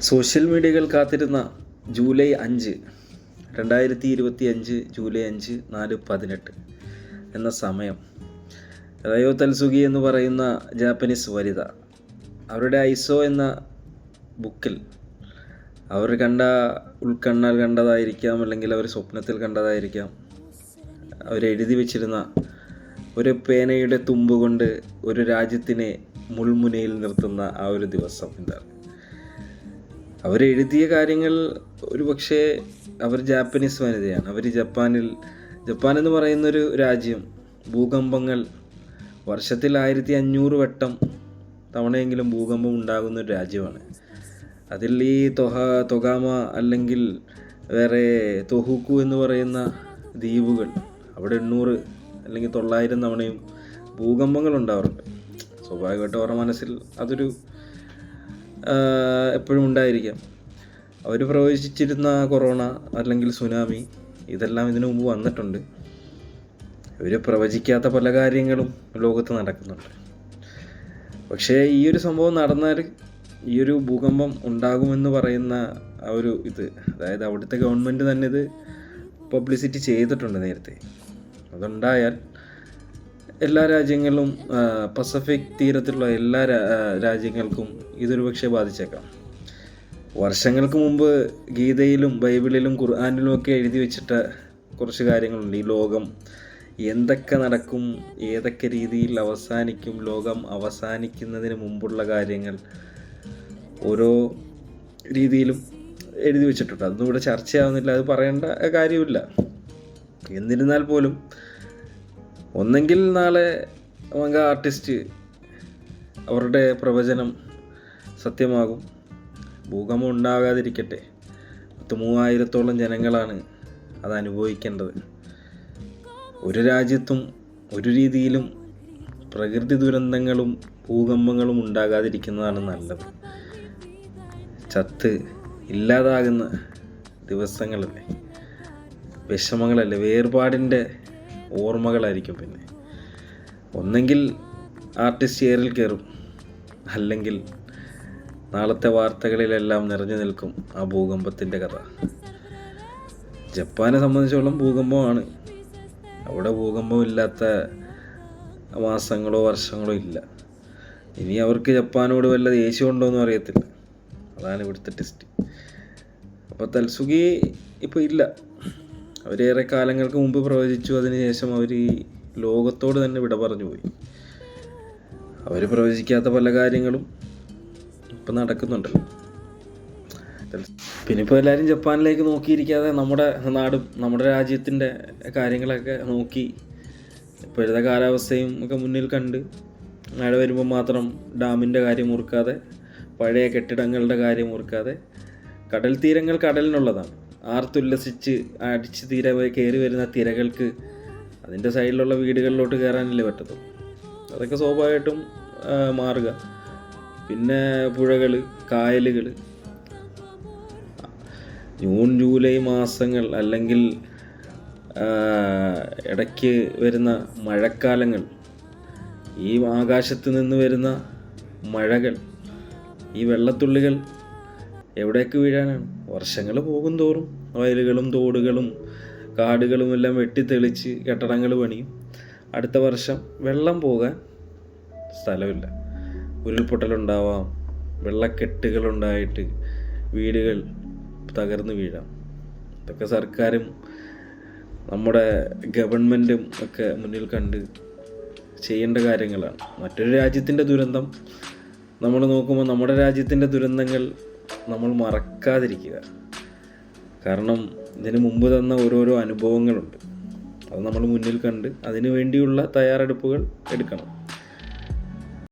Social മീഡിയകൾ കാത്തിരുന്ന July 5 2025 July 5 4:18 എന്ന സമയം റയോ തൽസുഗി എന്ന് പറയുന്ന ജാപ്പനീസ് വനിത അവരുടെ ഐസോ എന്ന ബുക്കിൽ അവർ ഉൾക്കണ്ണാൽ കണ്ടതായിരിക്കാം, അല്ലെങ്കിൽ അവർ സ്വപ്നത്തിൽ കണ്ടതായിരിക്കാം, അവരെഴുതി വച്ചിരുന്ന ഒരു പേനയുടെ തുമ്പ് കൊണ്ട് ഒരു രാജ്യത്തിനെ മുൾമുനയിൽ നിർത്തുന്ന ആ ഒരു ദിവസം എന്താണ്? അവരെഴുതിയ കാര്യങ്ങൾ ഒരു പക്ഷേ അവർ ജാപ്പനീസ് വനിതയാണ്. അവർ ജപ്പാൻ എന്ന് പറയുന്നൊരു രാജ്യം ഭൂകമ്പങ്ങൾ വർഷത്തിൽ 1500 തവണയെങ്കിലും ഭൂകമ്പം ഉണ്ടാകുന്ന ഒരു രാജ്യമാണ്. അതിൽ ഈ തൊഗാമ അല്ലെങ്കിൽ വേറെ തൊഹുക്കു എന്ന് പറയുന്ന ദ്വീപുകൾ, അവിടെ 800 അല്ലെങ്കിൽ 900 തവണയും ഭൂകമ്പങ്ങൾ ഉണ്ടാവാറുണ്ട്. സ്വാഭാവികമായിട്ട് അവരുടെ മനസ്സിൽ അതൊരു എപ്പോഴും ഉണ്ടായിരിക്കാം. അവർ പ്രവചിച്ചിരുന്ന കൊറോണ അല്ലെങ്കിൽ സുനാമി, ഇതെല്ലാം ഇതിനു മുമ്പ് വന്നിട്ടുണ്ട്. ഇവർ പ്രവചിക്കാത്ത പല കാര്യങ്ങളും ലോകത്ത് നടക്കുന്നുണ്ട്. പക്ഷേ ഈ ഒരു സംഭവം നടന്നാൽ, ഈ ഒരു ഭൂകമ്പം ഉണ്ടാകുമെന്ന് പറയുന്ന ആ ഒരു അതായത് അവിടുത്തെ ഗവൺമെൻറ് തന്നെ ഇത് പബ്ലിസിറ്റി ചെയ്തിട്ടുണ്ട് നേരത്തെ. അതുണ്ടായാൽ എല്ലാ രാജ്യങ്ങളിലും, പസഫിക് തീരത്തുള്ള എല്ലാ രാജ്യങ്ങൾക്കും ഇതൊരു പക്ഷേ ബാധിച്ചേക്കാം. വർഷങ്ങൾക്ക് മുമ്പ് ഗീതയിലും ബൈബിളിലും ഖുർആനിലും ഒക്കെ എഴുതി വെച്ചിട്ട കുറച്ച് കാര്യങ്ങളുണ്ട്. ഈ ലോകം എന്തൊക്കെ നടക്കും, ഏതൊക്കെ രീതിയിൽ അവസാനിക്കും, ലോകം അവസാനിക്കുന്നതിന് മുമ്പുള്ള കാര്യങ്ങൾ ഓരോ രീതിയിലും എഴുതി വെച്ചിട്ടുണ്ട്. അതൊന്നും ഇവിടെ ചർച്ചയാവുന്നില്ല, അത് പറയേണ്ട കാര്യമില്ല. എന്നിരുന്നാൽ പോലും ഒന്നെങ്കിൽ നാളെ മംഗ ആർട്ടിസ്റ്റ് അവരുടെ പ്രവചനം സത്യമാകും. ഭൂകമ്പം ഉണ്ടാകാതിരിക്കട്ടെ. 3000-ഓളം ജനങ്ങളാണ് അത് അനുഭവിക്കേണ്ടത്. ഒരു രാജ്യത്തും ഒരു രീതിയിലും പ്രകൃതി ദുരന്തങ്ങളും ഭൂകമ്പങ്ങളും ഉണ്ടാകാതിരിക്കുന്നതാണ് നല്ലത്. ഇല്ലാതാകുന്ന ദിവസങ്ങളല്ലേ, വിഷമങ്ങളല്ലേ, വേർപാടിൻ്റെ ഓർമ്മകളായിരിക്കും. പിന്നെ ഒന്നെങ്കിൽ ആർട്ടിസ്റ്റ് എയറിൽ കയറും, അല്ലെങ്കിൽ നാളത്തെ വാർത്തകളിലെല്ലാം നിറഞ്ഞു നിൽക്കും ആ ഭൂകമ്പത്തിൻ്റെ കഥ. ജപ്പാനെ സംബന്ധിച്ചോളം ഭൂകമ്പമാണ്. അവിടെ ഭൂകമ്പമില്ലാത്ത മാസങ്ങളോ വർഷങ്ങളോ ഇല്ല. ഇനി അവർക്ക് ജപ്പാനോട് വല്ല ദേഷ്യമുണ്ടോ എന്നും അറിയത്തില്ല. അതാണ് ഇവിടുത്തെ ടെസ്റ്റ്. അപ്പോൾ തൽസുഗി ഇപ്പോൾ ഇല്ല. അവരേറെ കാലങ്ങൾക്ക് മുമ്പ് പ്രവചിച്ചു. അതിനുശേഷം അവർ ഈ ലോകത്തോട് തന്നെ വിട പറഞ്ഞു പോയി. അവർ പ്രവചിക്കാത്ത പല കാര്യങ്ങളും ഇപ്പം നടക്കുന്നുണ്ടല്ലോ. പിന്നെ ഇപ്പോൾ എല്ലാവരും ജപ്പാനിലേക്ക് നോക്കിയിരിക്കാതെ നമ്മുടെ നാടും നമ്മുടെ രാജ്യത്തിൻ്റെ കാര്യങ്ങളൊക്കെ നോക്കി, ഇപ്പോഴത്തെ കാലാവസ്ഥയും ഒക്കെ മുന്നിൽ കണ്ട്, മഴ വരുമ്പോൾ മാത്രം ഡാമിൻ്റെ കാര്യം ഓർക്കാതെ, പഴയ കെട്ടിടങ്ങളുടെ കാര്യം ഓർക്കാതെ, കടൽ തീരങ്ങൾ കടലിനുള്ളതാണ്. ആർത്തുല്ലസിച്ച് അടിച്ച് കയറി വരുന്ന തിരകൾക്ക് അതിൻ്റെ സൈഡിലുള്ള വീടുകളിലോട്ട് കയറാനല്ലേ പറ്റത്തുള്ളൂ. അതൊക്കെ സ്വാഭാവികമായിട്ടും മാറുക. പിന്നെ പുഴകൾ, കായലുകൾ, ജൂൺ ജൂലൈ മാസങ്ങൾ അല്ലെങ്കിൽ ഇടയ്ക്ക് വരുന്ന മഴക്കാലങ്ങൾ, ഈ ആകാശത്ത് നിന്ന് വരുന്ന മഴകൾ, ഈ വെള്ളത്തുള്ളികൾ എവിടേക്ക് വീഴാനാണ്? വർഷങ്ങൾ പോകും തോറും വയലുകളും തോടുകളും കാടുകളും എല്ലാം വെട്ടിത്തെളിച്ച് കെട്ടിടങ്ങൾ പണിയും. അടുത്ത വർഷം വെള്ളം പോകാൻ സ്ഥലമില്ല. ഉരുൾപൊട്ടലുണ്ടാവാം, വെള്ളക്കെട്ടുകളുണ്ടായിട്ട് വീടുകൾ തകർന്നു വീഴാം. ഇതൊക്കെ സർക്കാരും നമ്മുടെ ഗവൺമെൻറ്റും ഒക്കെ മുന്നിൽ കണ്ട് ചെയ്യേണ്ട കാര്യങ്ങളാണ്. മറ്റൊരു രാജ്യത്തിൻ്റെ ദുരന്തം നമ്മൾ നോക്കുമ്പോൾ നമ്മുടെ രാജ്യത്തിൻ്റെ ദുരന്തങ്ങൾ നമ്മൾ മറക്കാതിരിക്കുക. കാരണം ഇതിനു മുമ്പ് തന്ന ഓരോരോ അനുഭവങ്ങളുണ്ട്. അത് നമ്മൾ മുന്നിൽ കണ്ട് അതിനു വേണ്ടിയുള്ള തയ്യാറെടുപ്പുകൾ എടുക്കണം.